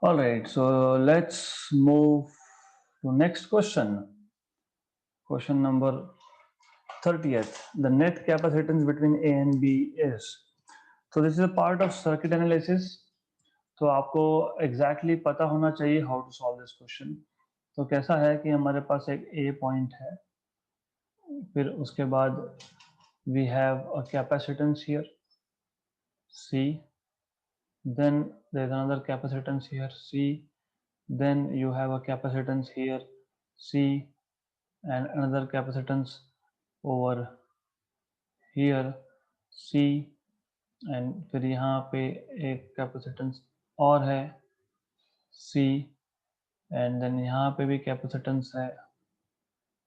All right, so let's move to next question. Question number 30th. The net capacitance between A and B is. So this is a part of circuit analysis. तो आपको exactly पता होना चाहिए how to solve this question. तो कैसा है कि हमारे पास एक A point है, फिर उसके बाद we have a capacitance here C, then there is another capacitance here C, then you have a capacitance here C and another capacitance over here C and फिर यहाँ पे एक capacitance और है C and then यहाँ पे भी capacitance है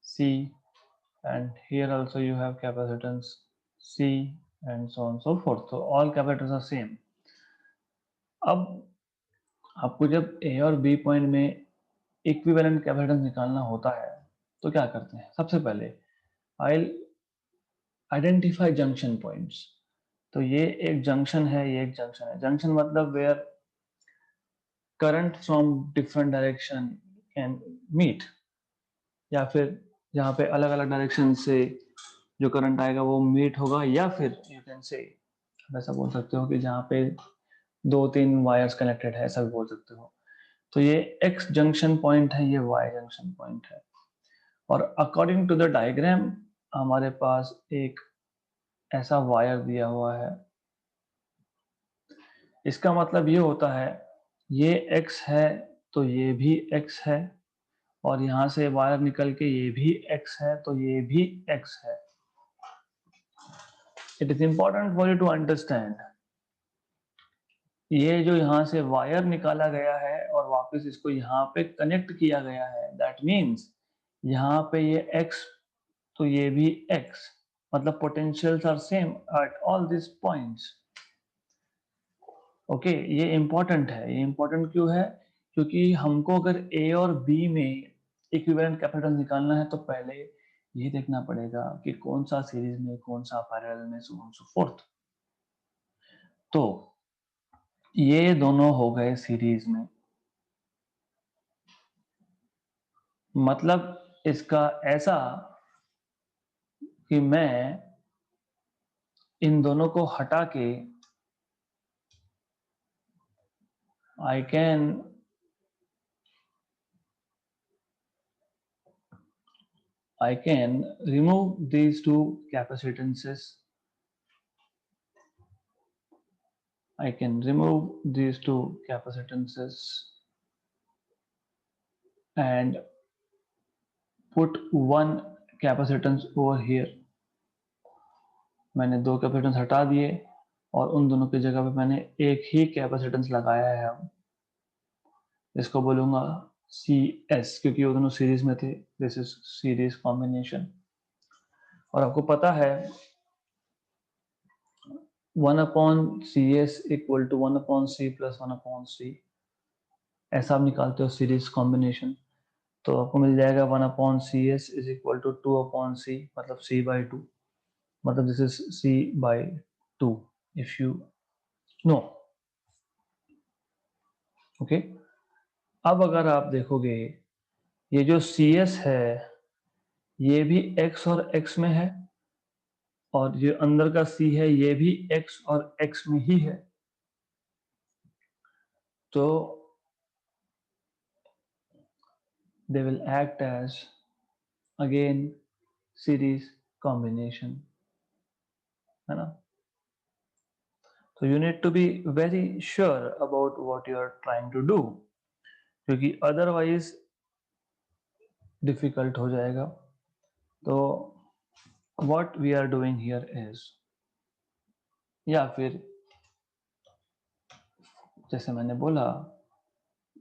C and here also you have capacitance C and so on so forth. So all capacitors are same. अब आपको जब A और B पॉइंट में इक्विवेलेंट कैपेसिटेंस निकालना होता है तो क्या करते हैं? सबसे पहले आई आइडेंटिफाई जंक्शन पॉइंट्स. तो ये एक जंक्शन है, ये एक जंक्शन है. जंक्शन मतलब where current from different direction can meet, या फिर जहाँ पे अलग अलग डायरेक्शन से जो करंट आएगा वो मीट होगा, या फिर यू कैन से ऐसा बोल सकते हो कि जहाँ पे दो तीन वायर्स कनेक्टेड है, ऐसा भी बोल सकते हो. तो ये एक्स जंक्शन पॉइंट है, ये वाई जंक्शन पॉइंट है. और अकॉर्डिंग टू द डायग्राम हमारे पास एक ऐसा वायर दिया हुआ है. इसका मतलब ये होता है ये x है तो ये भी x है, और यहां से वायर निकल के ये भी x है तो ये भी x है. It is important for you to understand ये जो यहाँ से वायर निकाला गया है और वापस इसको यहाँ पे कनेक्ट किया गया है, दैट मीन्स यहाँ पे ये x तो ये भी x, मतलब potentials are same at all this points. Okay, ये इंपॉर्टेंट है. ये इंपॉर्टेंट क्यों है? क्योंकि हमको अगर ए और बी में इक्विवेलेंट कैपेसिटेंस निकालना है तो पहले ये देखना पड़ेगा कि कौन सा सीरीज में, कौन सा पैरेलल में, सो ऑन सो फोर्थ. तो ये दोनों हो गए सीरीज में, मतलब इसका ऐसा कि मैं इन दोनों को हटा के I can remove these two capacitances. I can remove these two capacitances and put one capacitance over here. मैंने दो कैपेसिटेंस हटा दिए और उन दोनों की जगह पे मैंने एक ही कैपेसिटेंस लगाया है. अब इसको बोलूंगा CS क्योंकि वो दोनों सीरीज में थे. This is series combination. और आपको पता है 1/CS equal to 1/C plus 1/C, ऐसा आप निकालते हो सीरीज कॉम्बिनेशन. तो आपको मिल जाएगा 1/CS is equal to 2/C, मतलब C/2, मतलब this is C/2 if you know. Okay, अब अगर आप देखोगे ये जो CS है ये भी x और x में है, और जो अंदर का C है ये भी x और x में ही है. तो they will act as again series combination, है ना. तो you need to be very sure about what you are trying to do, क्योंकि अदरवाइज डिफिकल्ट हो जाएगा. तो what we are doing here is, या फिर जैसे मैंने बोला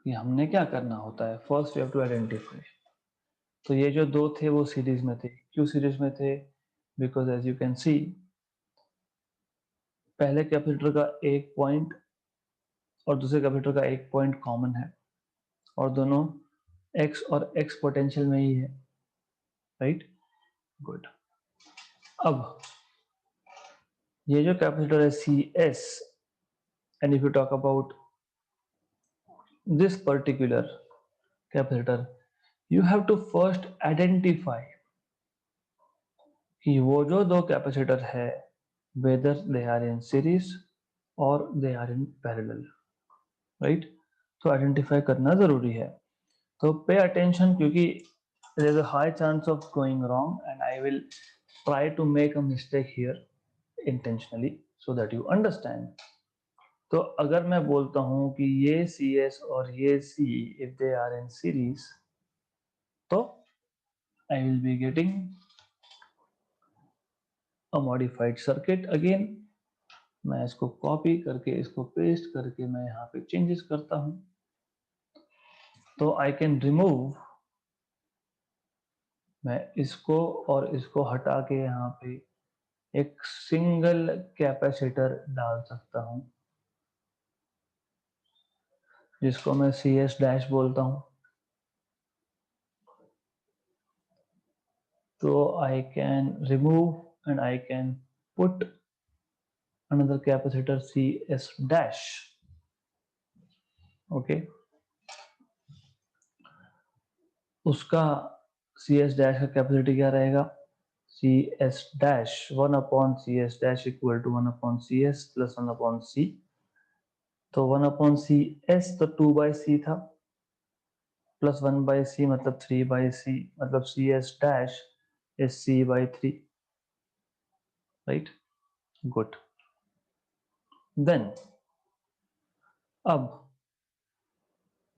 कि हमने क्या करना होता है, first we have to identify. तो ये जो दो थे वो सीरीज में थे. क्यों सीरीज में थे? Because as you can see पहले कैपेसिटर का एक पॉइंट और दूसरे कैपेसिटर का एक पॉइंट कॉमन है, और दोनों x और x पोटेंशियल में ही है. Right, good. अब ये जो कैपेसिटर है CS, and if you talk about this particular capacitor, you have to first identify कि वो जो दो कैपेसिटर है whether they are in series or they are in parallel, right? तो आइडेंटिफाई करना जरूरी है. तो पे अटेंशन, क्योंकि there is a high chance of going wrong and I will try to make a mistake here intentionally so that you understand. तो अगर मैं बोलता हूं कि ये CS और ये C if they are in series, तो I will be getting a modified circuit again. मैं इसको कॉपी करके इसको पेस्ट करके मैं यहाँ पे चेंजेस करता हूं. तो आई कैन रिमूव, मैं इसको और इसको हटा के यहाँ पे एक सिंगल कैपेसिटर डाल सकता हूं जिसको मैं CS डैश बोलता हूं. तो I can remove and I can put another capacitor CS dash. Okay, उसका CS डैश का कैपेसिटी क्या रहेगा? CS dash 1 upon CS dash equal to 1 upon CS plus 1 upon C. तो 1 upon CS तो 2 by C था, plus 1 by C मतलब 3 by C, मतलब CS dash is C by 3, right? Good. Then अब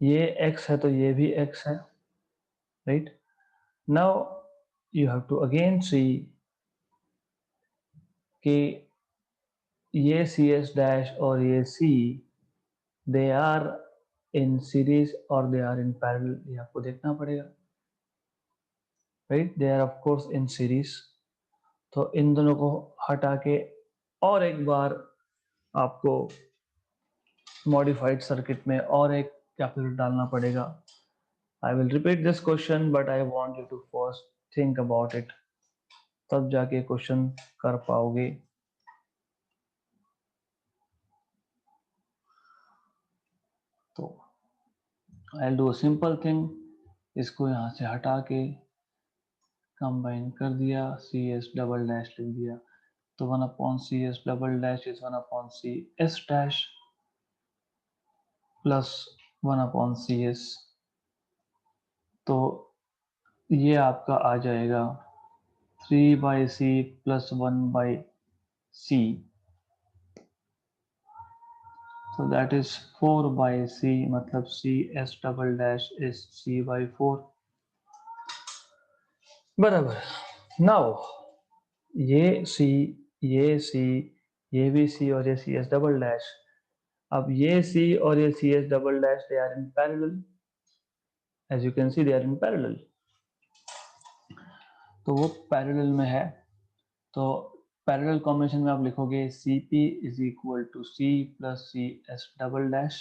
ये X है तो ये भी X है, right? Now you have to again see कि ये CS dash और ये C they are in series और they are in parallel, ये आपको देखना पड़ेगा, right? They are of course in series. तो इन दोनों को हटा के और एक बार आपको मॉडिफाइड सर्किट में और एक कैपेसिटर डालना पड़ेगा. I will repeat this question but I want you to first think about it, तब जाके क्वेश्चन कर पाओगे. तो I will do a simple thing, इसको यहाँ से हटा के कंबाइन कर दिया, CS डबल डैश लिख दिया. तो 1 upon CS double dash is 1 upon CS dash plus 1 upon CS. तो ये आपका आ जाएगा 3 by C plus 1 by C. So that is 4 by C, मतलब CS double dash is C by 4. बराबर. Now ये C, ये C, ये भी C और ये CS double dash. अब ये C और ये CS double dash they are in parallel. As you can see they are in parallel. तो वो पैरेलल में है. तो पैरेलल कॉम्बिनेशन में आप लिखोगे CP is equal to C plus CS double dash,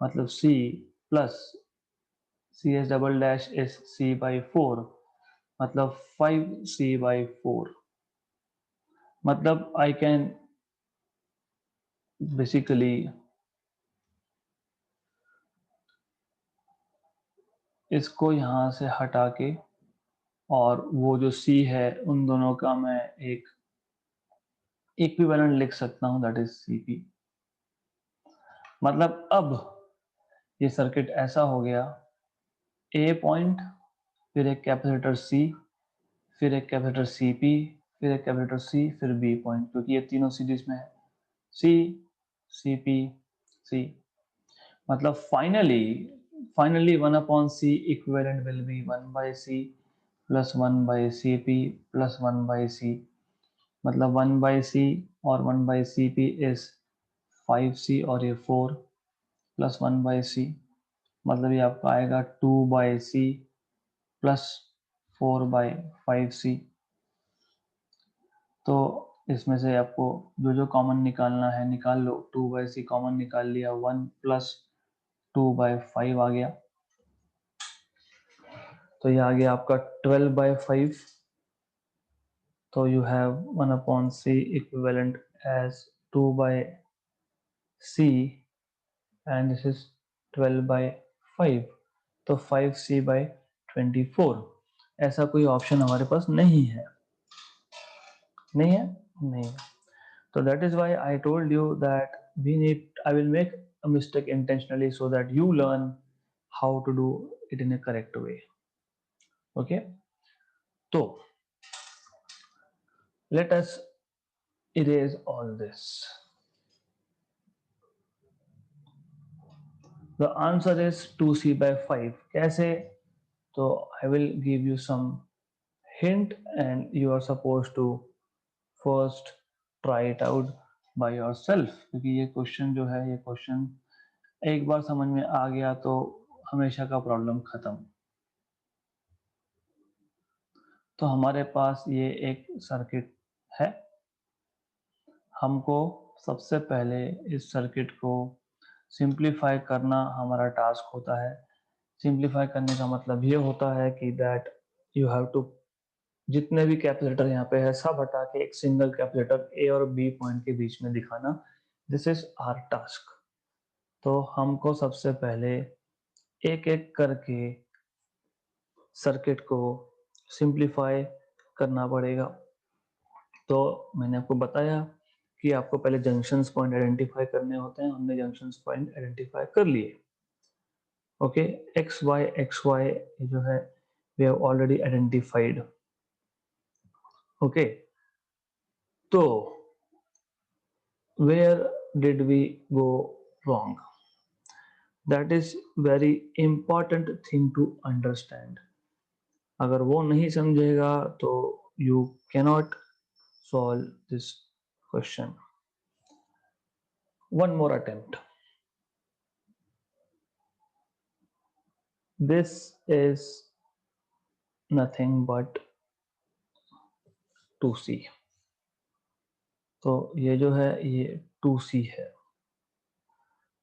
मतलब C plus CS double dash is C by 4, मतलब 5C by 4. मतलब I can basically इसको यहाँ से हटा के और वो जो C है उन दोनों का मैं एक इक्विवेलेंट लिख सकता हूँ, दैट इज CP. मतलब अब ये सर्किट ऐसा हो गया, A पॉइंट, फिर एक कैपेसिटर C, फिर एक कैपेसिटर CP, फिर एक कैपेसिटर C, फिर B पॉइंट, क्योंकि ये तीनों सीरीज में है. C, CP, C. मतलब finally 1 upon C equivalent will be 1 by C plus 1 by CP plus 1 by C. मतलब 1 by C और 1 by CP is 5C और ये 4 plus 1 by C, मतलब ये आपका आएगा 2 by C plus 4 by 5C. तो इसमें से आपको जो जो कॉमन निकालना है निकाल लो. 2 by C कॉमन निकाल लिया, 1 plus 2 by 5 आ गया. तो ये आ गया आपका 12 by 5. तो you have 1 upon C equivalent as 2 by C and this is 12/5, तो 5C/24, ऐसा कोई ऑप्शन हमारे पास नहीं है, नहीं है, नहीं है. So that is why I told you that I will make a mistake intentionally so that you learn how to do it in a correct way. Okay, so let us erase all this. The answer is 2C/5. कैसे? So I will give you some hint and you are supposed to first try it out by yourself, क्योंकि ये question जो है, ये question एक बार समझ में आ गया तो हमेशा का प्रॉब्लम खत्म. तो हमारे पास ये एक सर्किट है. हमको सबसे पहले इस सर्किट को सिंप्लीफाई करना हमारा टास्क होता है. सिंप्लीफाई करने का मतलब ये होता है कि दैट यू हैव टू, जितने भी कैपेसिटर यहाँ पे है सब हटा के एक सिंगल कैपेसिटर ए और बी पॉइंट के बीच में दिखाना. This is our task. तो हमको सबसे पहले एक एक करके सर्किट को सिंप्लीफाई करना पड़ेगा. तो मैंने आपको बताया कि आपको पहले जंक्शंस पॉइंट आइडेंटिफाई करने होते हैं. हमने जंक्शंस पॉइंट आइडेंटिफाई कर लिए. ओके, एक्स वाई जो है we have already identified. Okay, तो where did we go wrong? That is very important thing to understand. अगर वो नहीं समझेगा तो you cannot solve this question. One more attempt. This is nothing but 2C. तो ये जो है ये 2C है,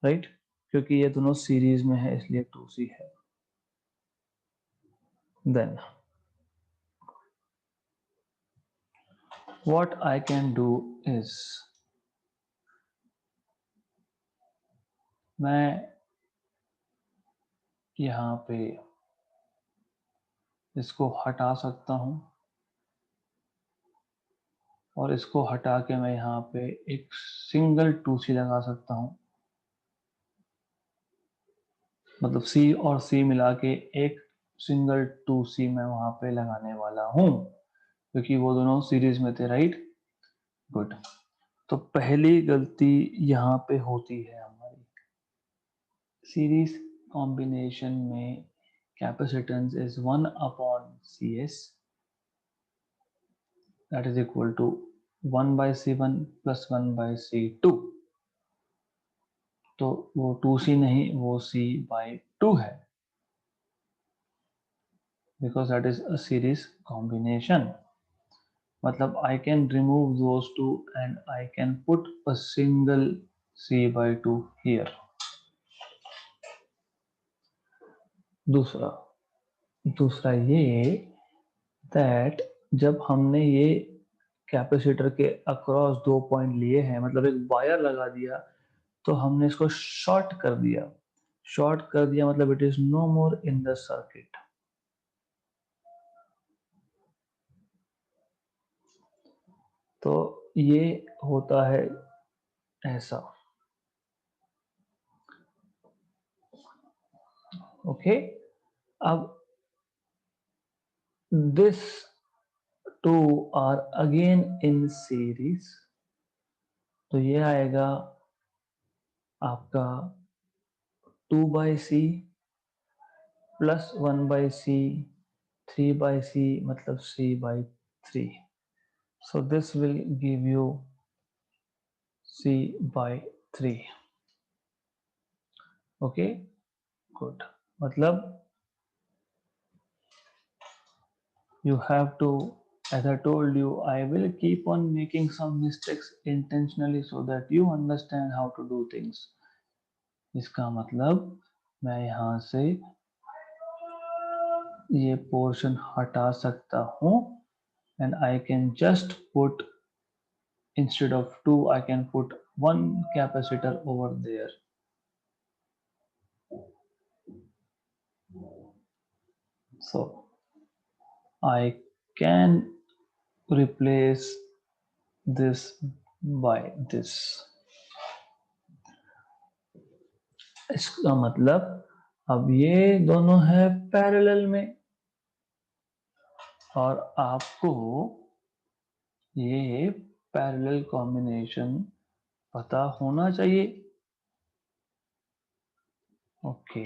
राइट? क्योंकि ये दोनों सीरीज में है इसलिए 2C है. Then what I can do is मैं यहाँ पे इसको हटा सकता हूँ और इसको हटा के मैं यहाँ पे एक सिंगल 2C लगा सकता हूँ. मतलब C और C मिला के एक सिंगल 2C मैं वहां पे लगाने वाला हूं क्योंकि वो दोनों सीरीज में थे, राइट? गुड. तो पहली गलती यहाँ पे होती है हमारी. सीरीज कॉम्बिनेशन में capacitance is 1/CS, that is equal to 1/C1 plus 1/C2. तो वो 2C नहीं, वो C/2 है because that is a series combination. मतलब I can remove those two and I can put a single C/2 here. दूसरा ये that जब हमने ये कैपेसिटर के अक्रॉस 2 पॉइंट लिए हैं, मतलब एक वायर लगा दिया, तो हमने इसको शॉर्ट कर दिया. शॉर्ट कर दिया मतलब it is no more in the circuit. तो ये होता है ऐसा. ओके, अब this two are again in series, तो ये आएगा आपका 2/C प्लस 1/C 3/C मतलब C/3. So this will give you C/3. Okay, good. मतलब you have to, as I told you, I will keep on making some mistakes intentionally so that you understand how to do things. इसका मतलब मैं यहाँ से ये portion हटा सकता हूँ and I can just put, instead of 2 I can put one capacitor over there. So I can replace this by this. इसका मतलब अब ये दोनों है पैरेलल में और आपको ये पैरेलल कॉम्बिनेशन पता होना चाहिए. Okay,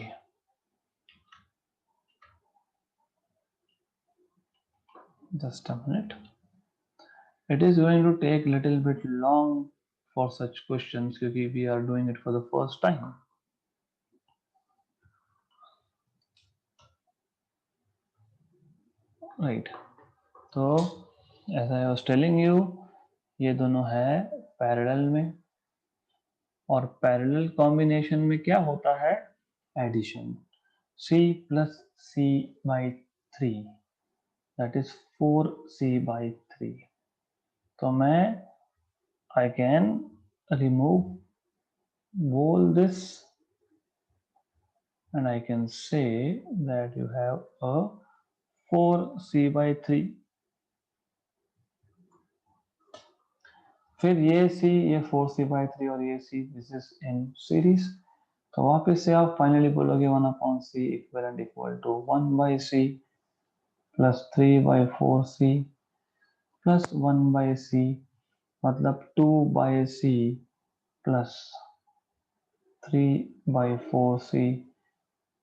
just a minute. It is going to take little bit long for such questions क्योंकि we are doing it for the first time. Right. तो as I was telling you, ये दोनों है parallel में और पैरेलल कॉम्बिनेशन में क्या होता है? Addition. C plus C by 3, that is 4C by 3. तो मैं I can remove all this and I can say that you have a 4C by 3. फिर ये C, ये 4C by 3 और ये C, this is in series. तो वापस से आप फाइनली बोलोगे 1/C equivalent equal to 1/C plus 3/4C plus 1/C मतलब 2/C plus 3/4C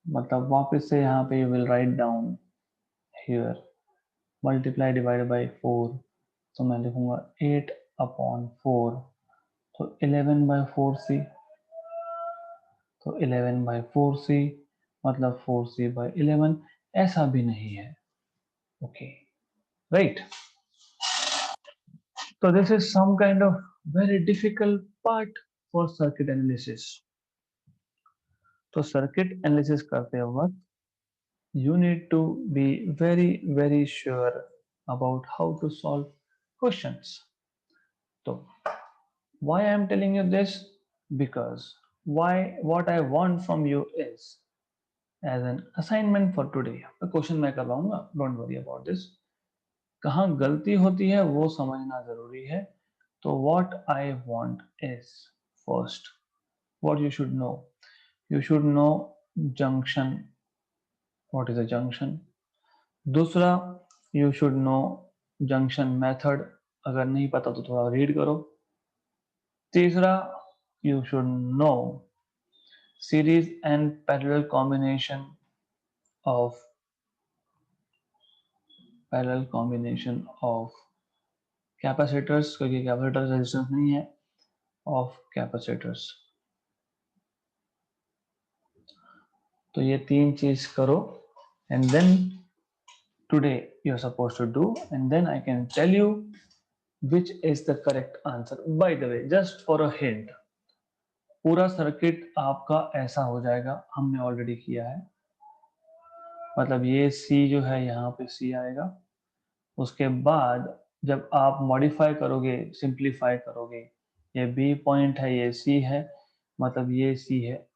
मतलब वापस से यहाँ पे you will write down here multiply divided by 4. तो मैं लिखूंगा 8/4 तो 11/4C. तो 11/4C मतलब 4C/11 ऐसा भी नहीं है. Okay, right. So this is some kind of very difficult part for circuit analysis. तो circuit analysis करते वक्त you need to be very sure about how to solve questions. So why I am telling you this? Because what I want from you is as an assignment for today. Question मैं करवाऊंगा, don't worry about this. कहाँ गलती होती है वो समझना जरूरी है. तो what I want is first what you should know. You should know junction. What is a junction? दूसरा you should know junction method. अगर नहीं पता तो थोड़ा रीड करो. तीसरा you should know series and parallel combination of capacitors क्योंकि capacitor resistance नहीं है of capacitors. तो ये तीन चीज करो and then today you're supposed to do and then I can tell you which is the correct answer. By the way, just for a hint, पूरा circuit आपका ऐसा हो जाएगा. हमने ऑलरेडी किया है. मतलब ये C जो है यहाँ पे C आएगा. उसके बाद जब आप मॉडिफाई करोगे, सिंप्लीफाई करोगे, ये B पॉइंट है, ये C है, मतलब ये C है.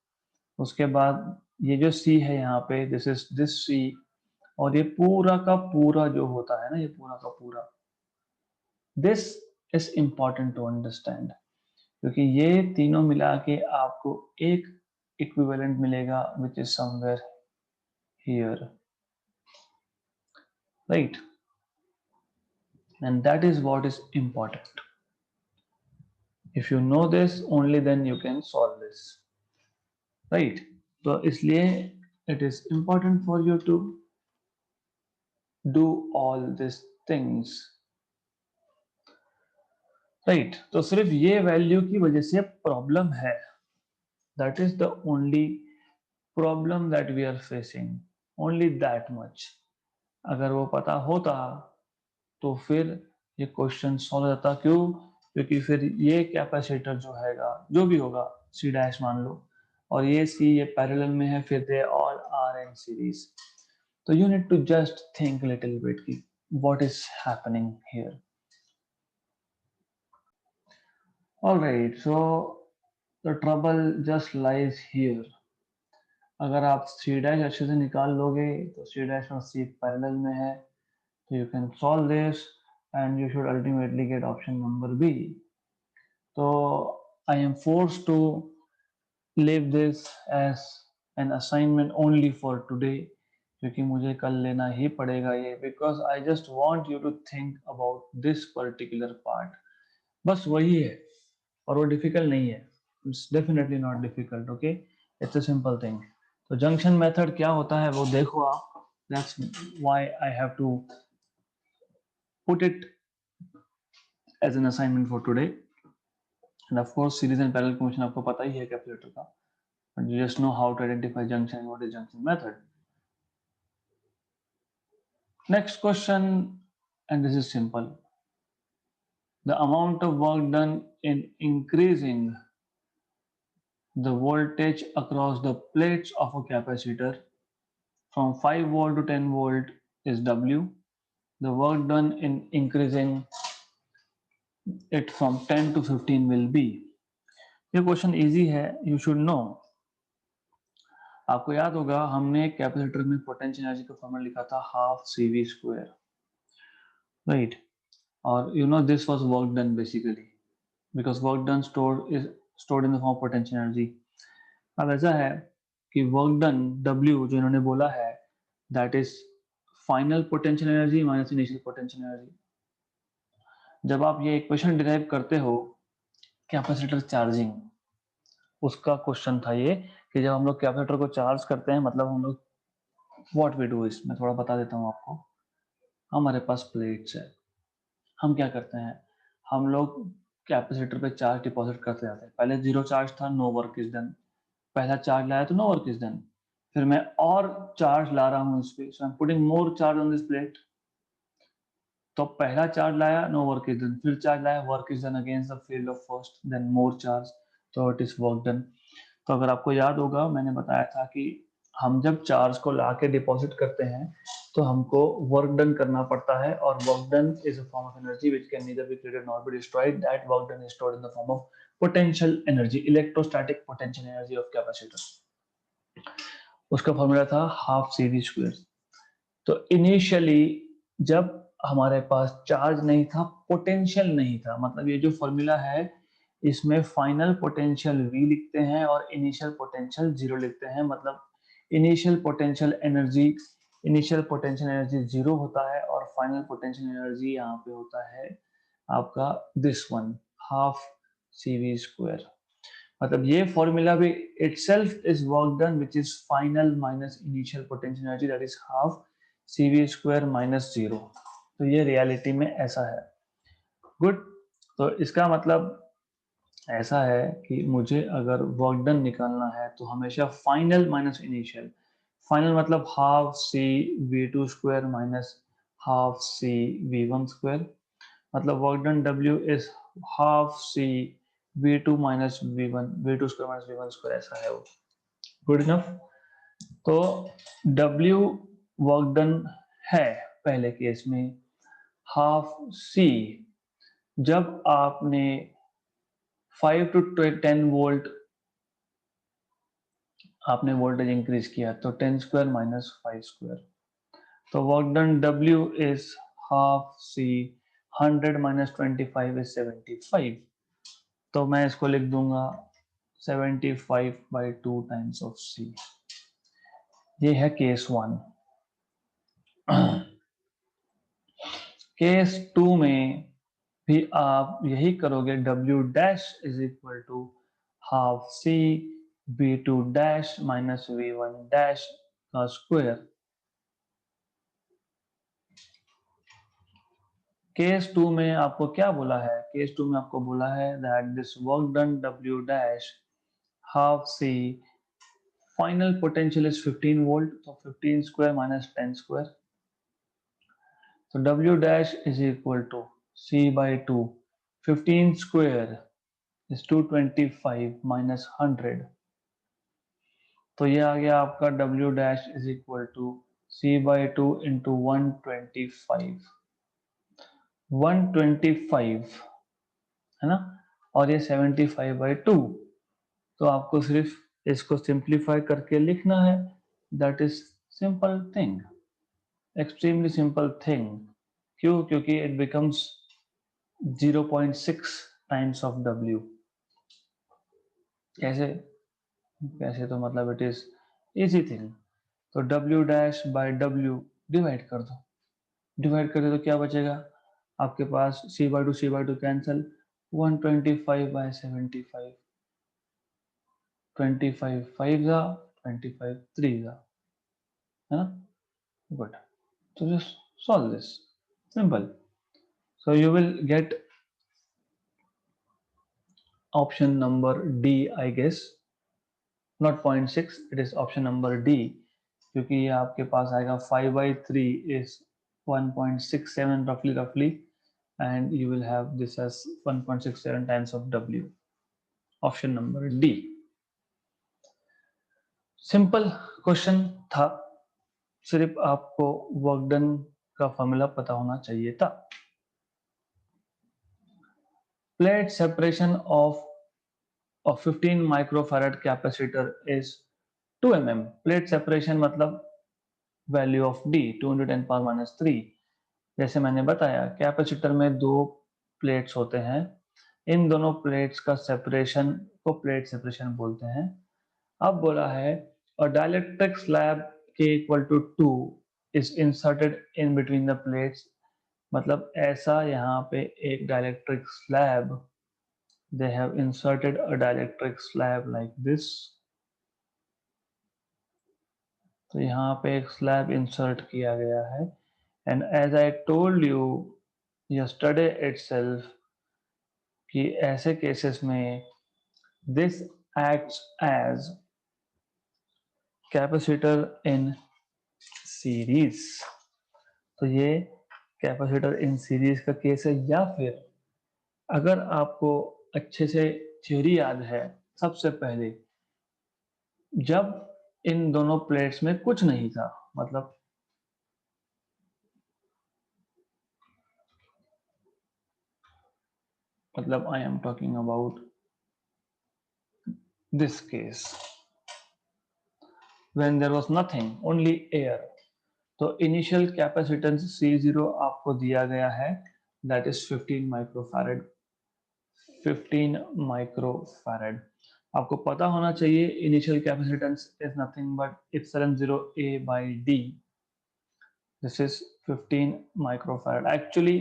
उसके बाद ये जो C है यहाँ पे, दिस इज दिस C, और ये पूरा का पूरा जो होता है ना, ये पूरा का पूरा, this is important to understand क्योंकि ये तीनों मिला के आपको एक इक्विवेलेंट मिलेगा which is somewhere here, right. And that is what is important. If you know this, only then you can solve this, right? So इसलिए it is important for you to do all these things, right? तो सिर्फ ये value की वजह से problem है. That is the only problem that we are facing. Only that much. अगर वो पता होता तो फिर ये क्वेश्चन सॉल्व हो जाता. क्यों? क्योंकि फिर ये कैपेसिटर जो हैगा, जो भी होगा, C डैश मान लो, और ये C ये पैरेलल में है, फिर they all are in series. तो you need to just think little bit की what is happening here. Alright, so the trouble just lies here. अगर आप C डैश अच्छे से निकाल लोगे तो C डैश और C पैरेलल में है, तो you can solve this and you should ultimately get option number B. So I am forced to leave this as an assignment only for today, क्योंकि मुझे कल लेना ही पड़ेगा ये, because I just want you to think about this particular part. बस वही है, और वो difficult नहीं है. It's definitely not difficult, okay? It's a simple thing. तो junction method क्या होता है वो देखो आप. That's why I have to put it as an assignment for today. And of course, series and parallel combination आपको पता ही है कैलकुलेटर का. But you just know how to identify junction and what is junction method. Next question, and this is simple. The amount of work done in increasing the voltage across the plates of a capacitor from 5 volt to 10 volt is W. The work done in increasing it from 10 to 15 will be. ये question easy है, you should know. आपको याद होगा हमने capacitor में potential energy का formula लिखा था हाफ CV स्क्वायर, राइट? और you know this was work done basically because work done is stored in the form of potential energy. अब ऐसा है कि वर्क डन W जो इन्होंने बोला है that is final potential energy minus initial potential energy. जब आप ये इक्वेशन डिराइव करते हो कैपेसिटर चार्जिंग, उसका क्वेश्चन था ये कि जब हम लोग कैपेसिटर को चार्ज करते हैं, मतलब हम लोग व्हाट वी डू इज, मैं थोड़ा बता देता हूँ आपको. हमारे पास प्लेट्स है, हम क्या करते हैं, हम लोग कैपेसिटर पे चार्ज डिपॉजिट करते जाते हैं. पहले जीरो चार्ज था, नो वर्क इज डन. पहला चार्ज लाया तो नो वर्क इज डन. फिर मैं और चार्ज ला रहा हूँ इस पे, so I am putting more charge on this plate. तो पहला चार्ज लाया, नो वर्क इज डन. फिर चार्ज लाया, work is done against the field of first, then more charge, तो इट इज वर्क डन. तो अगर आपको याद होगा मैंने बताया था कि हम जब चार्ज को ला के डिपॉजिट करते हैं तो हमको वर्क डन करना पड़ता है, और work done is a form of energy which can neither be created nor be destroyed. That work done is stored in the form of potential energy, electrostatic potential energy of capacitor. उसका formula था half CV square. तो initially जब हमारे पास charge नहीं था, potential नहीं था, मतलब ये जो फॉर्मूला है इसमें फाइनल पोटेंशियल V लिखते हैं और इनिशियल पोटेंशियल 0 लिखते हैं. मतलब इनिशियल पोटेंशियल एनर्जी 0 होता है और फाइनल पोटेंशियल एनर्जी यहाँ पे होता है आपका this one, half CV square. मतलब ये फॉर्मूला भी itself is work done which is final minus initial potential energy, that is half CV square minus 0. तो ये रियलिटी में ऐसा है. गुड. तो इसका मतलब ऐसा है कि मुझे अगर वर्क डन निकालना है तो हमेशा फाइनल माइनस इनिशियल. फाइनल मतलब half C V2 square minus half C V1 square. मतलब work done W is half C V2 minus V1, V2 square minus V1 square, ऐसा है वो. Good enough. तो W वर्क डन है पहले case में half C. जब आपने 5 to 10 वोल्ट आपने वोल्टेज इंक्रीज किया तो 10 स्क्वायर माइनस 5 स्क्वायर. तो work done W is half C, 100 minus 25 is 75. तो मैं इसको लिख दूंगा 75/2 टाइम्स ऑफ C. ये है केस 1. केस 2 में भी आप यही करोगे. W dash is equal to half C V2 dash minus V1 dash का स्क्वायर. केस 2 में आपको क्या बोला है, केस 2 में आपको बोला है that this work done W dash half C, final potential is 15 volt, तो 15 स्क्वायर माइनस 10 स्क्वायर. तो W dash is equal to C by 2, 15 square is 225 minus 100. तो ये आ गया आपका W dash is equal to C by 2 into 125, 125 है ना, और ये 75/2. तो आपको सिर्फ इसको सिंप्लीफाई करके लिखना है, that is simple thing, extremely simple thing. क्यों? क्योंकि it becomes 0.6 times of W। कैसे? कैसे तो मतलब इट इज इजी थिंग। तो W dash by W divide कर दो, डिवाइड कर दो तो क्या बचेगा आपके पास? C/2 C/2 कैंसिल, 125 बाय 75, 25 5 जा, 25 3 जा, है ना? Good. So just solve this. Simple. So you will get option number D, I guess. Not 0.6, it is option number D. क्योंकि ये आपके पास आएगा 5/3 is 1.67 roughly, and you will have this as 1.67 times of W. Option number D. Simple question था, सिर्फ आपको work done का formula पता होना चाहिए था। Plate separation of a 15 microfarad capacitor is 2 mm. Plate separation मतलब वैल्यू ऑफ D 210⁻³ जैसे मैंने बताया कैपेसिटर में दो प्लेट्स होते हैं, इन दोनों प्लेट्स का सेपरेशन को प्लेट सेपरेशन बोलते हैं। अब बोला है a dielectric slab K equal to 2 is inserted in between the plates, मतलब ऐसा यहाँ पे एक dielectric slab, they have inserted a dielectric slab like this। तो यहाँ पे एक स्लैब इंसर्ट किया गया है, and as I told you yesterday itself कि ऐसे केसेस में this acts as capacitor in series. तो ये कैपेसिटर इन सीरीज का केस है, या फिर अगर आपको अच्छे से थ्योरी याद है, सबसे पहले जब इन दोनों प्लेट्स में कुछ नहीं था, मतलब I am talking about this case when there was nothing, only air। तो इनिशियल कैपेसिटेंस C0 आपको दिया गया है, दैट इज 15 माइक्रोफैरड। 15 माइक्रोफैरड आपको पता होना चाहिए। Initial capacitance is nothing but epsilon 0 A by D। This is 15 microfarad. Actually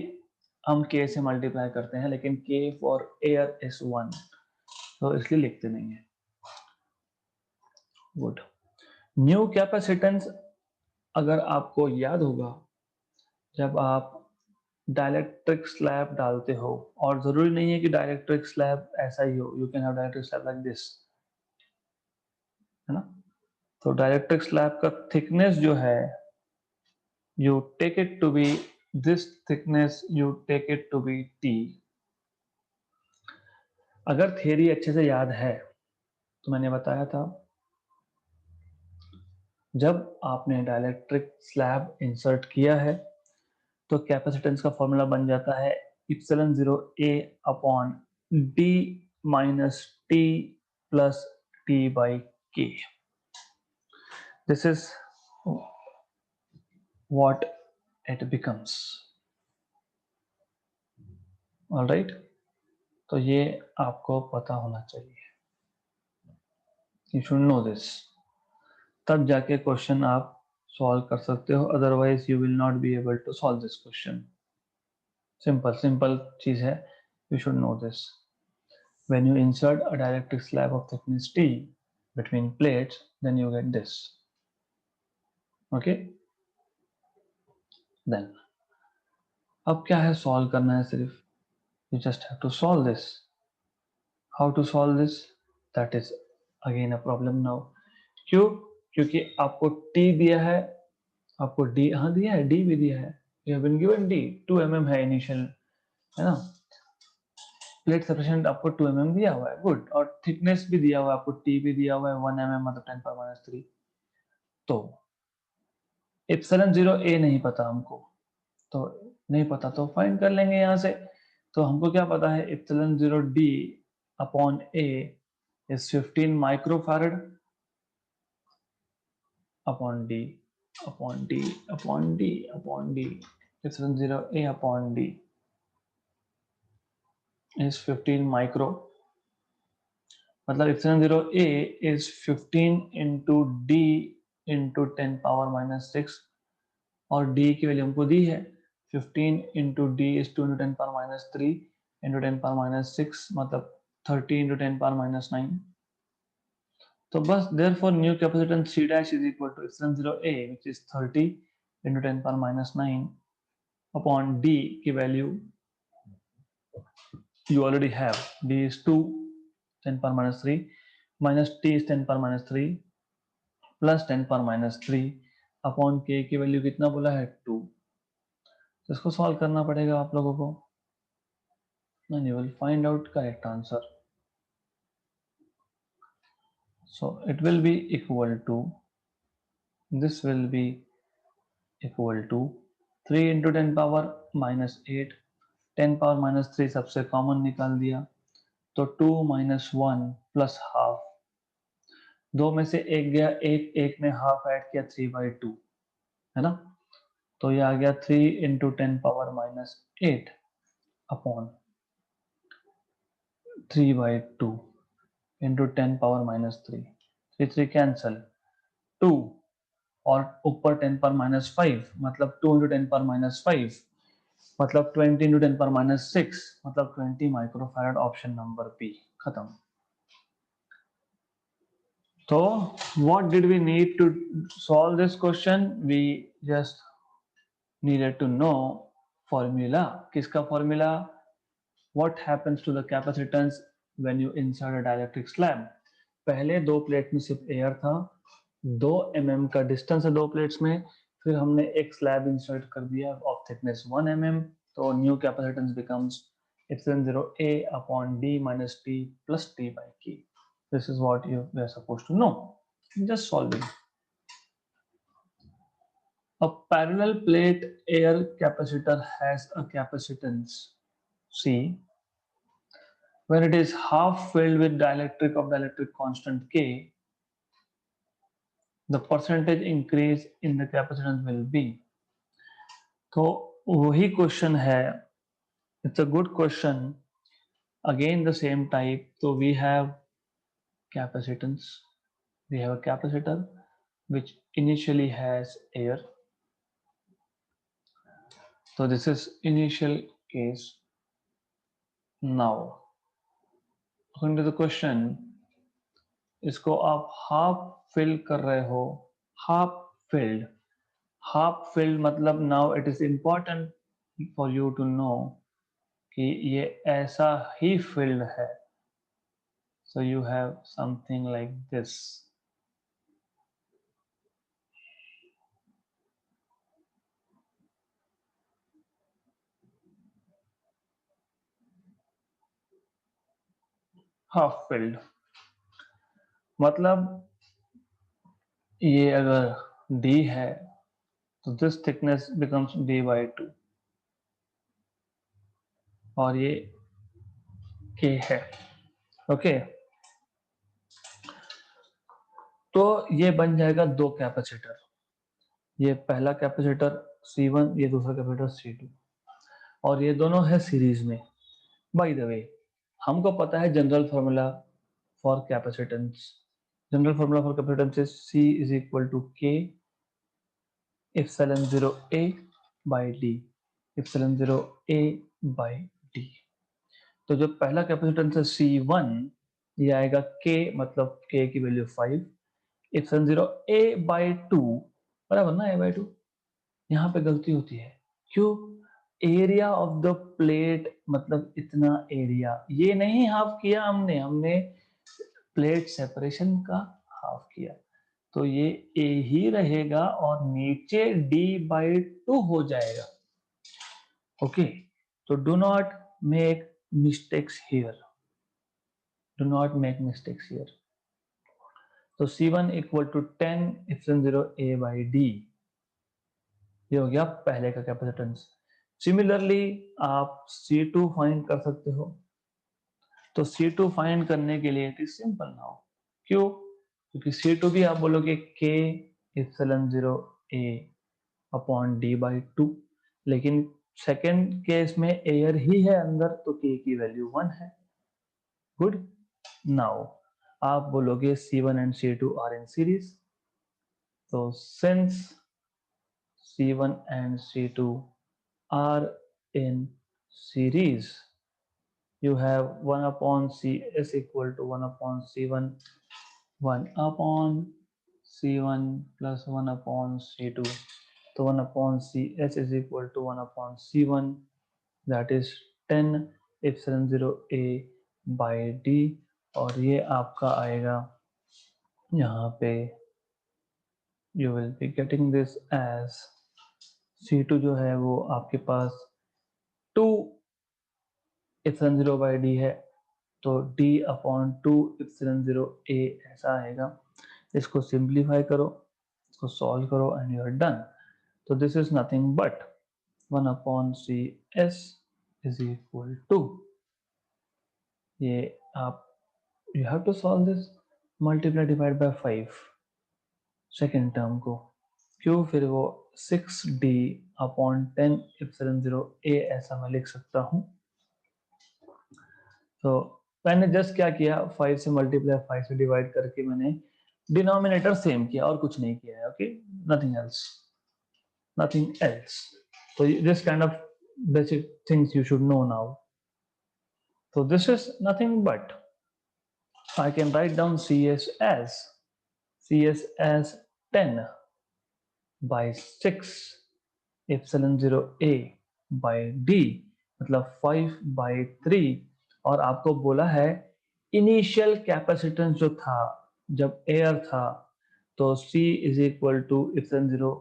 हम K से मल्टीप्लाई करते हैं, लेकिन K फॉर एयर इज 1, तो इसलिए लिखते नहीं है। गुड। न्यू कैपेसिटेंस अगर आपको याद होगा, जब आप डाइलेक्ट्रिक स्लैब डालते हो, और जरूरी नहीं है कि डाइलेक्ट्रिक स्लैब ऐसा ही हो, you can have dielectric slab like this, है ना? तो डाइलेक्ट्रिक स्लैब का थिकनेस जो है, you take it to be this thickness, you take it to be T। अगर थियरी अच्छे से याद है तो मैंने बताया था, जब आपने डाइलेक्ट्रिक स्लैब इंसर्ट किया है तो कैपेसिटेंस का फॉर्मूला बन जाता है epsilon 0 A upon D minus T plus T by K। This is what it becomes. Alright, तो ये आपको पता होना चाहिए, यू शुड नो दिस, तब जाके क्वेश्चन आप सॉल्व कर सकते हो, otherwise you will not be able to solve this question. Simple चीज है, you should know this। When you insert a dielectric slab of thickness T between plates, then you get this। Okay, then अब क्या है, solve करना है सिर्फ, you just have to solve this। How to solve this? That is again a problem now। क्यों? क्योंकि आपको T दिया है, आपको D हाँ दिया है, D भी दिया है, you have been given D 2 mm है इनिशियल, है ना? प्लेट सेपरेशन आपको 2 mm दिया हुआ है, गुड, और थिकनेस भी दिया हुआ है आपको, T भी दिया हुआ है 1 mm, मतलब 10⁻³ तो एप्सिलॉन 0 A नहीं पता हमको, तो नहीं पता तो फाइंड कर लेंगे यहाँ से। तो हमको क्या पता है, epsilon 0 D upon A is 15 microfarad, upon D upon D upon D upon D. Epsilon 0 A upon D is 15 micro. मतलब epsilon 0 A is 15 into D into 10 power minus 6 और D की वैल्यू हमको दी है 15 into D is 2 into 10 power minus 3 into 10 power minus 6 मतलब 30 into 10 power minus 9. तो बस therefore new capacitance C dash is equal to epsilon 0 A which is 30 into 10 power minus 9 upon D की value you already have. D is 2 10 power minus 3 minus T is 10 power minus 3 plus 10 power minus 3 upon K की value कितना बोला है 2. तो इसको solve करना पड़ेगा आप लोगों को and you will find out correct answer. So it will be equal to, this will be equal to 3 into 10 power minus 8 10 power minus 3 सबसे कॉमन निकाल दिया तो 2 minus 1 plus half. दो में से एक गया एक में हाफ ऐड किया 3/2 है ना. तो ये आ गया 3 into 10 power minus 8 upon 3/2 into 10 power minus 3 3 cancel 2 और ऊपर 10 power minus 5 मतलब 2 into 10 power minus 5 मतलब 20 into 10 power minus 6 मतलब 20 माइक्रोफैराड. ऑप्शन नंबर बी खत्म. So what did we need to solve this question? We just needed to know formula. किसका formula? What happens to the capacitance when you insert a dielectric slab? पहले दो plate में सिर्फ air था 2 mm का distance है दो plates में फिर हमने एक स्लैब इंसर्ट कर दिया ऑफ थिकनेस 1 mm तो new capacitance becomes epsilon 0 A upon D minus T plus T by K. This is what you are supposed to know. Just solving. A parallel plate air capacitor has a capacitance C when it is half filled with dielectric constant K. The percentage increase in the capacitance will be. तो वही question है. It's a good question. Again the same type. So we have capacitance. We have a capacitor which initially has air. So this is initial case. Now according to the question, इसको आप half fill कर रहे हो. half filled. half filled मतलब now it is important for you to know कि ये ऐसा ही filled है. So you have something like this. Half filled मतलब ये अगर D है तो this thickness becomes D/2 और ये K है. ओके तो ये बन जाएगा दो कैपेसिटर. ये पहला कैपेसिटर C1 ये दूसरा कैपेसिटर C2 और ये दोनों है सीरीज में. बाय द वे हमको पता है general formula for capacitance. General formula for capacitance is C is equal to K epsilon 0 A by D epsilon 0 A by D. तो जो पहला कैपेसिटेंस है C1 ये आएगा K मतलब K की वैल्यू 5 epsilon 0 A by 2 बराबर ना A by 2. यहाँ पे गलती होती है क्यों. एरिया ऑफ द प्लेट मतलब इतना एरिया ये नहीं हाफ किया हमने प्लेट सेपरेशन का हाफ किया तो ये A ही रहेगा और नीचे D/2 हो जाएगा. ओके तो do not make mistakes here. Do not make mistakes here. तो C1 equal to 10 epsilon 0 A by D. ये हो गया पहले का कैपेसिटेंस. सिमिलरली आप C2 फाइंड कर सकते हो. तो C2 फाइंड करने के लिए इट इज सिंपल नाउ. क्यों. क्योंकि C2 भी आप बोलोगे K epsilon 0 a upon d by 2, लेकिन सेकेंड केस में एयर ही है अंदर तो k की वैल्यू 1 है। गुड। नाउ आप बोलोगे C1 and C2 are in series, तो since C1 and C2 are in series, you have 1 upon CS equal to 1 upon C1, 1 upon C1 plus 1 upon C2. So 1 upon CS is equal to 1 upon C1, that is 10 epsilon 0 A by D, और ये आपका आएगा यहाँ पे, you will be getting this as C2 जो है वो आपके पास 2 epsilon 0 by D है, तो D अपॉन 2 epsilon 0 A ऐसा आएगा। इसको सिंप्लीफाई करो, इसको सॉल्व करो एंड यू आर डन। तो this is nothing but 1 upon C S is equal to, ये आप you have to solve this, multiply divide by 5 second term को, क्यों, फिर वो 6D अपॉन 10 epsilon 0 A ऐसा मैं लिख सकता हूँ। तो मैंने जस्ट क्या किया, 5 से मल्टीप्लाई 5 से डिवाइड करके मैंने डिनोमिनेटर सेम किया और कुछ नहीं किया है। Okay, nothing else, nothing else. तो this kind of basic things you should know now. So this is nothing but I can write down CS as 10 by 6 epsilon 0 A by D, मतलब 5 by 3, और आपको बोला है initial capacitance जो था जब air था, तो C is equal to epsilon 0,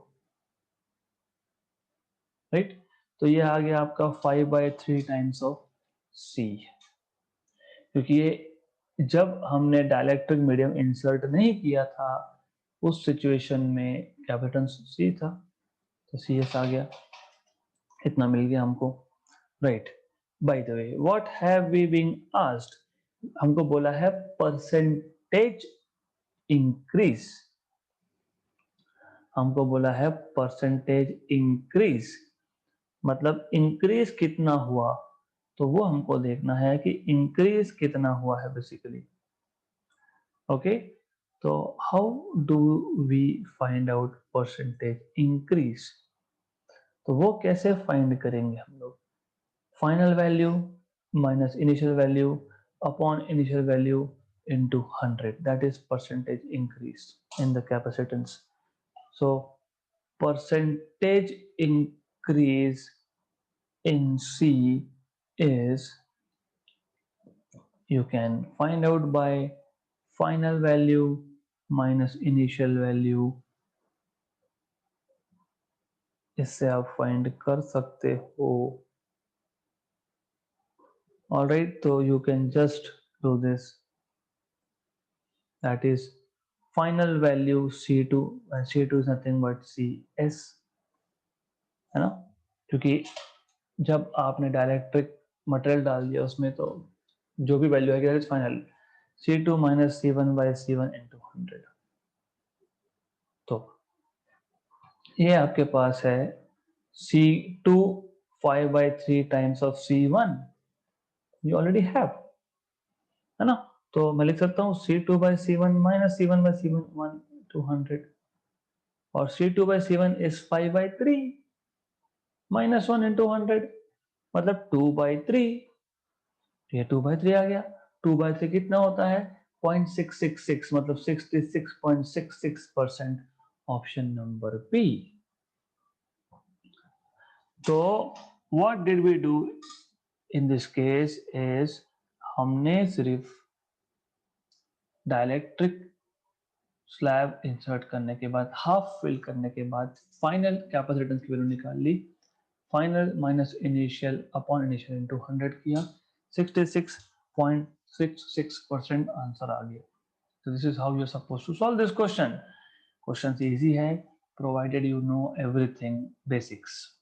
right. तो ये आ गया आपका 5 by 3 टाइम्स ऑफ C, क्योंकि ये जब हमने डाइलेक्ट्रिक मीडियम इंसर्ट नहीं किया था उस सिचुएशन में कैपेसिटेंस C था, तो CS आ गया, इतना मिल गया हमको, right. By the way, what have we been asked, हमको बोला है परसेंटेज इंक्रीज, हमको बोला है परसेंटेज इंक्रीज, मतलब इंक्रीज कितना हुआ, तो वो हमको देखना है कि इंक्रीज कितना हुआ है बेसिकली। ओके, तो how do we find out percentage increase, तो वो कैसे फाइंड करेंगे हम लोग, final value minus initial value upon initial value into 100, that is percentage increase in the capacitance. So percentage increase in C is, you can find out by final value minus initial value, इससे आप find कर सकते हो। Alright, तो you can just do this, that is final value C2, C2 is nothing but CS, है ना, क्योंकि जब आपने डाइलेक्ट्रिक मटेरियल डाल दिया उसमें तो जो भी वैल्यू है final C2 minus C1 by C1 into 100। तो ये आपके पास है C2 5 by 3 times of C1, you already have, है ना, तो मैं लिख सकता हूँ C2 by C1 minus C1 by C1 1 200, और C2 by C1 is 5 by 3 minus 1 into 100, मतलब 2 by 3, ये 2 by 3 आ गया। 2 by 3 कितना होता है 0.666, मतलब 66.66%, ऑप्शन नंबर बी। तो what did we do in this case is, हमने सिर्फ डाइलेक्ट्रिक स्लैब इंसर्ट करने के बाद, हाफ फिल करने के बाद फाइनल कैपेसिटेंस की वैल्यू निकाल ली, final minus initial upon initial into 100 किया, 66.66% आंसर आ गया। So this is how you are supposed to solve this question. Question easy है, provided you know everything basics.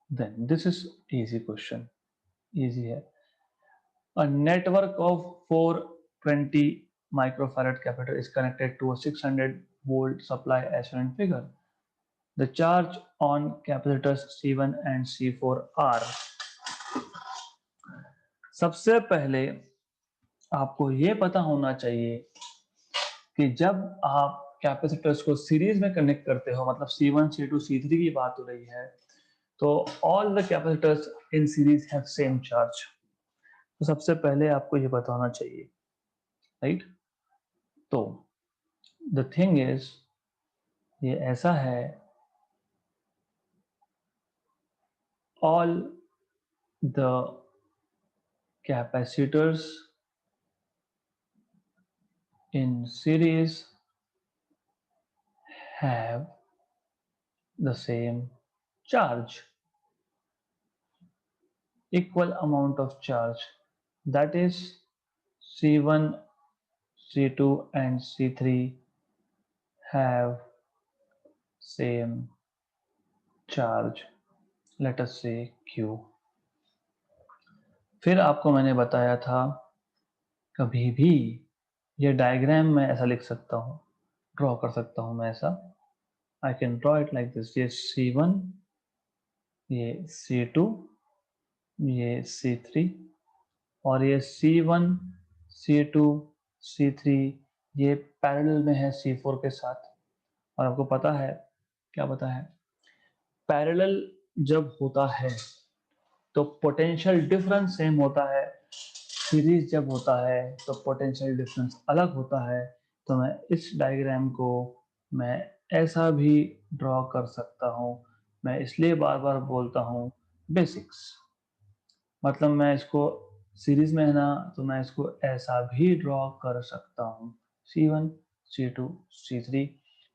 Then this is easy question, easy है। A network of 420 microfarad capacitor is connected to a 600 volt supply as shown in figure. The charge on capacitors C1 and C4 are. सबसे पहले आपको ये पता होना चाहिए कि जब आप कैपेसिटर्स को सीरीज में कनेक्ट करते हो, मतलब C1, C2, C3 की बात हो रही है, तो all the capacitors in series have same charge. तो सबसे पहले आपको ये पता होना चाहिए, राइट? तो द थिंग इज, ये ऐसा है, all the capacitors in series have the same charge, equal amount of charge, that is C1, C2 and C3 have same charge, let us say Q। फिर आपको मैंने बताया था, कभी भी ये डायग्राम में ऐसा लिख सकता हूँ, ड्रॉ कर सकता हूँ मैं ऐसा, I can draw it like this, ये C1, ये C2, ये C3 और ये C1, C2, C3 ये पैरेलल में है C4 के साथ। और आपको पता है, क्या पता है, पैरेलल जब होता है तो पोटेंशियल डिफरेंस सेम होता है, सीरीज जब होता है तो पोटेंशियल डिफरेंस अलग होता है। तो मैं इस डायग्राम को मैं ऐसा भी ड्रॉ कर सकता हूँ। मैं इसलिए बार बार बोलता हूँ बेसिक्स, मतलब मैं इसको सीरीज में है ना, तो मैं इसको ऐसा भी ड्रॉ कर सकता हूँ, C1, C2, C3।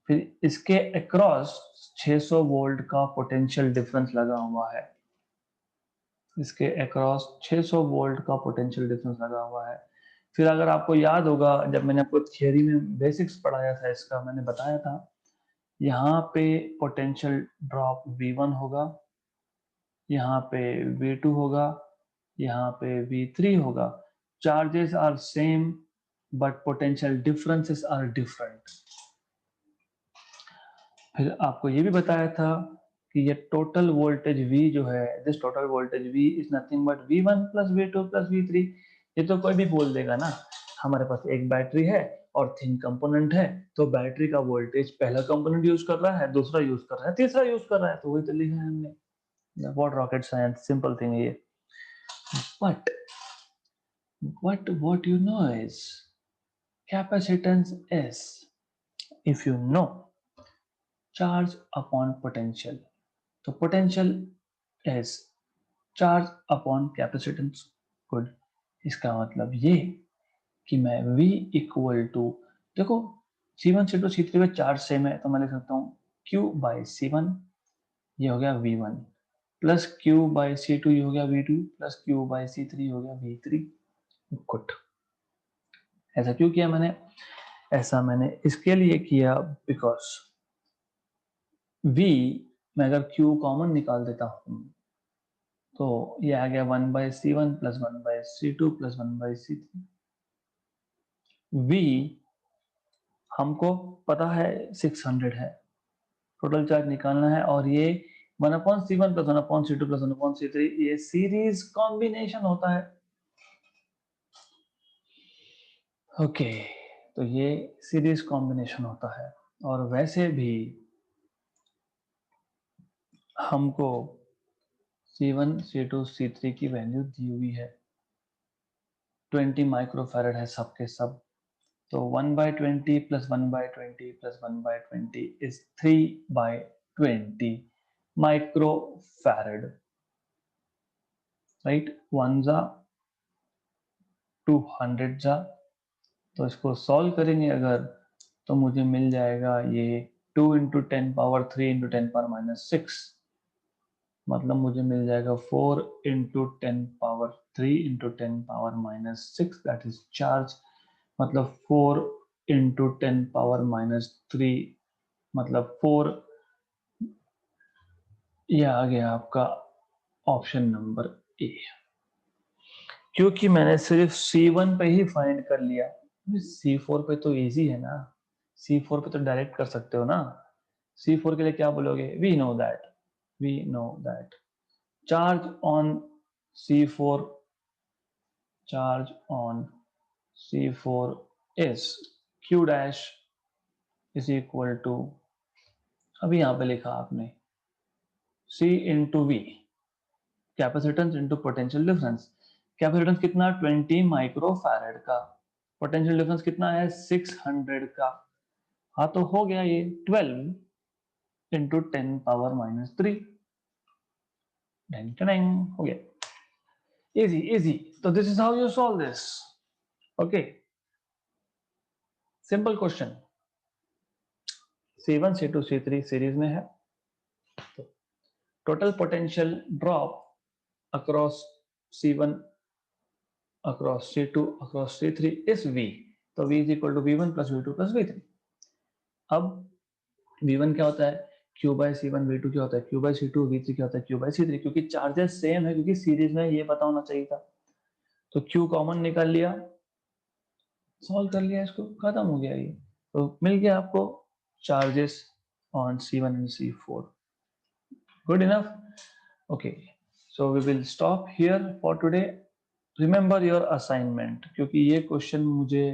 फिर इसके अक्रॉस 600 वोल्ट का पोटेंशियल डिफरेंस लगा हुआ है, इसके अक्रॉस 600 वोल्ट का पोटेंशियल डिफरेंस लगा हुआ है। फिर अगर आपको याद होगा, जब मैंने आपको थियरी में बेसिक्स पढ़ाया था इसका, मैंने बताया था यहाँ पे पोटेंशियल ड्रॉप V1 होगा, यहाँ पे V2 होगा, यहाँ पे V3 होगा। Charges are same but potential differences are different. फिर आपको ये भी बताया था कि ये टोटल वोल्टेज V जो है, this total voltage V is nothing but V1 plus V2 plus V3। ये तो कोई भी बोल देगा ना, हमारे पास एक बैटरी है और 3 कंपोनेंट है, तो बैटरी का वोल्टेज पहला कंपोनेंट यूज कर रहा है, दूसरा यूज कर रहा है, तीसरा यूज कर रहा है, तो वही तो लिखा है हमने। What rocket science, simple thing है ये। But what you know is capacitance is, if you know, charge upon potential। तो potential is charge upon capacitance। Good. इसका मतलब ये कि मैं V इक्वल टू, देखो C1, C2, C3 में चार्ज सेम है, तो मैं लिख सकता हूँ Q बाई C1, ये हो गया V1, plus Q by C2 ये हो गया V2, plus Q by C3 हो गया V3। गुड। ऐसा क्यों किया मैंने? ऐसा मैंने इसके लिए किया बिकॉज V मैं अगर Q कॉमन निकाल देता हूँ तो ये आ गया 1/C1 plus 1/C2 plus 1/C3। V हमको पता है 600 है, टोटल चार्ज निकालना है, और ये 1/C1 plus 1/C2 plus 1/C3 ये सीरीज कॉम्बिनेशन होता है। ओके, तो ये सीरीज कॉम्बिनेशन होता है। और वैसे भी हमको C1, C2, C3 की वैल्यू दी हुई है, 20 माइक्रोफैरड है सबके सब। तो 1/20 plus 1/20 plus 1/20 is 3/20 microfarad, right? 1 जा 200 जा, तो इसको सॉल्व करेंगे अगर, तो मुझे मिल जाएगा ये 2 × 10 पावर 3 × 10 पावर -6, मतलब मुझे मिल जाएगा 4 × 10 power 3 × 10 power -6, that is charge, मतलब 4 × 10 पावर -3, मतलब 4। यह आ गया आपका ऑप्शन नंबर ए। क्योंकि मैंने सिर्फ C1 पे ही फाइंड कर लिया, C4 पे तो इजी है ना, C4 पे तो डायरेक्ट कर सकते हो ना. C4 के लिए क्या बोलोगे? We know that charge on C4 is Q dash is equal to, अभी यहाँ पे लिखा आपने C into V, capacitance into potential difference. Capacitance कितना? 20 माइक्रोफैरेड का. पोटेंशियल डिफरेंस कितना है? 600 का. हाँ तो हो गया ये 12 इंटू 10⁻³ हो गया. इजी. तो this is how you solve this. Okay, simple question. C1 C2 C3 series में है. तो total potential drop across C1 across C2 across C3 is V. तो V is equal to V1 plus V2 plus V3. अब V1 क्या होता है? Q by C1. V2 क्या होता है? Q by C2. V3 क्या होता है? Q by C3. क्योंकि चार्जेस सेम है, क्योंकि सीरीज में ये पता होना चाहिए था. तो Q कॉमन निकाल लिया, सॉल्व कर लिया, इसको खत्म हो गया ये. तो मिल गया आपको charges on C1 and C4. Good enough. Okay, so we will stop here for today. Remember your assignment, क्योंकि ये क्वेश्चन मुझे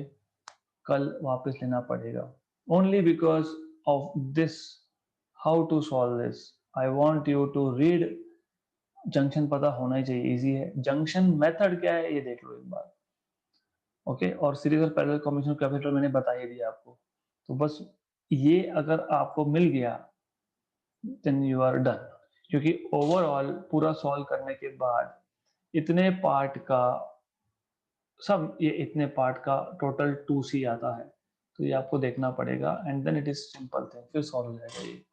कल वापस लेना पड़ेगा. Only because of this, how to solve this. I want you to read. Junction पता होना ही चाहिए, इजी है. जंक्शन मेथड क्या है ये देख लो एक बार. ओके, और सीरीज और पैरेलल कॉम्बिनेशन कैपेसिटर मैंने बता ही दिया आपको. तो बस ये अगर आपको मिल गया देन यू आर डन. क्योंकि ओवरऑल पूरा सॉल्व करने के बाद इतने पार्ट का इतने पार्ट का टोटल 2C आता है. तो ये आपको देखना पड़ेगा and then it is simple thing, फिर सॉल्व हो जाएगा ये.